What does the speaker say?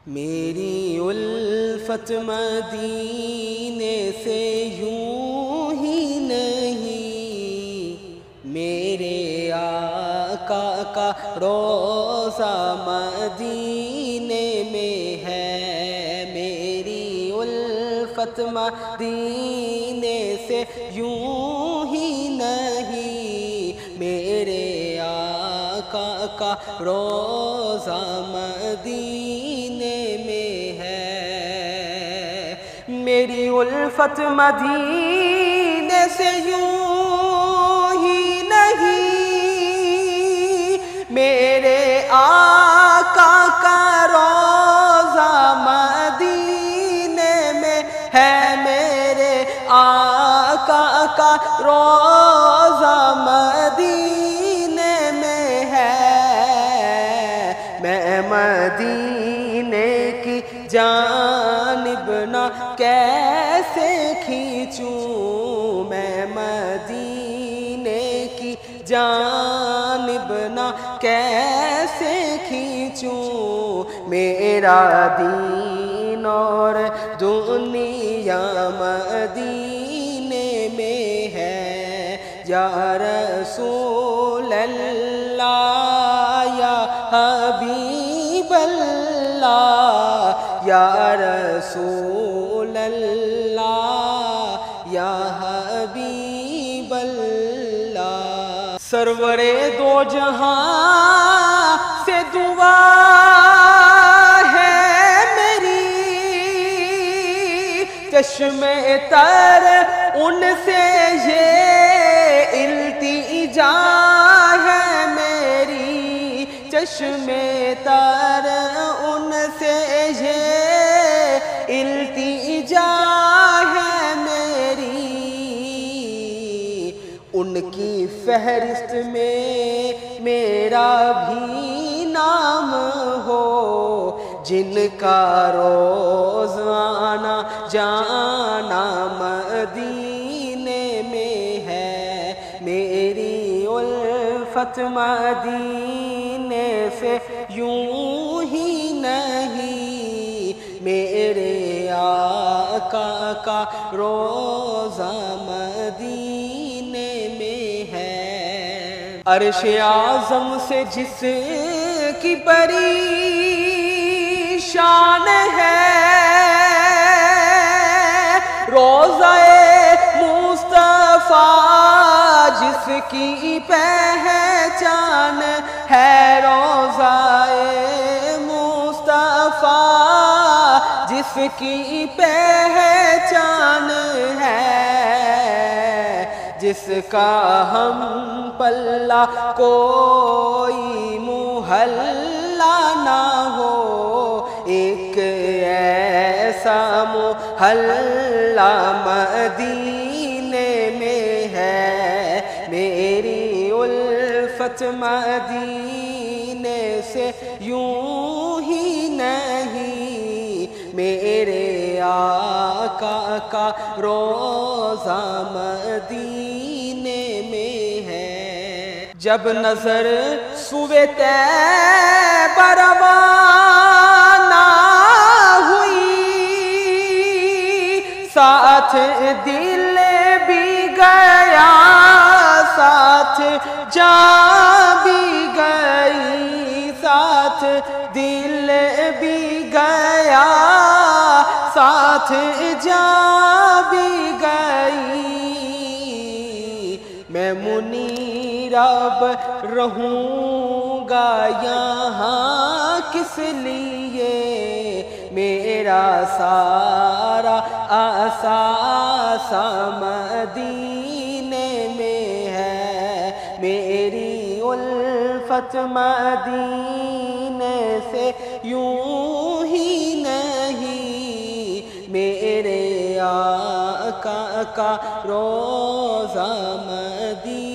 میری الفت مدینے سے یوں ہی نہیں، میرے آقا کا روضہ مدینے میں ہے۔ میری الفت مدینے سے یوں ہی نہیں، میرے آقا کا روضہ مدینے میں ہے۔ میری الفت مدینے سے یوں ہی نہیں، میرے آقا کا روضہ مدینے میں ہے۔ میرے آقا کا روضہ مدینے میں ہے۔ میں مدینے کی جانب نہ کیسے کھینچوں، میں مدینے کی جانب نہ کیسے کھینچوں، میرا دین اور دنیا مدینے میں ہے۔ یا رسول اللہ یا حبیب اللہ، یا رسول اللہ یا حبیب اللہ۔ سرور دو جہاں سے دعا ہے میری، چشمے تر ان سے یہ التجا ہے میری، چشمے تر ان سے یہ التجا ہے میری۔ ان کی فہرست میں میرا بھی نام ہو، جن کا روزانہ جانا مدینے میں ہے۔ میری الفت مدینے سے یوں ہی نہیں، میرے آقا کا روضہ مدینے میں ہے۔ عرش اعظم سے جس کی بڑی شان ہے، روضہ مصطفیٰ جس کی پہچان ہے، روضہ مصطفیٰ جس کی پہچان ہے، جس کا ہم پلہ کوئی محلہ نہ ہو، ایک ایسا محلہ مدینے میں ہے۔ میری الفت مدینے سے یوں ہی نہیں، میرے آقا کا روضہ مدینے میں ہے۔ جب نظر سوئے طیبہ روانہ ہوئی، ساتھ دل بھی گیا ساتھ جان بھی گئی، ساتھ دل بھی گیا ساتھ جان بھی گئی۔ میں منیر اب رہوں گا یہاں کس لیے، میرا سارا احساس مدینے میں ہے۔ میری الفت مدینے سے یوں ہی نہیں، میرے آقا کا روضہ مدینے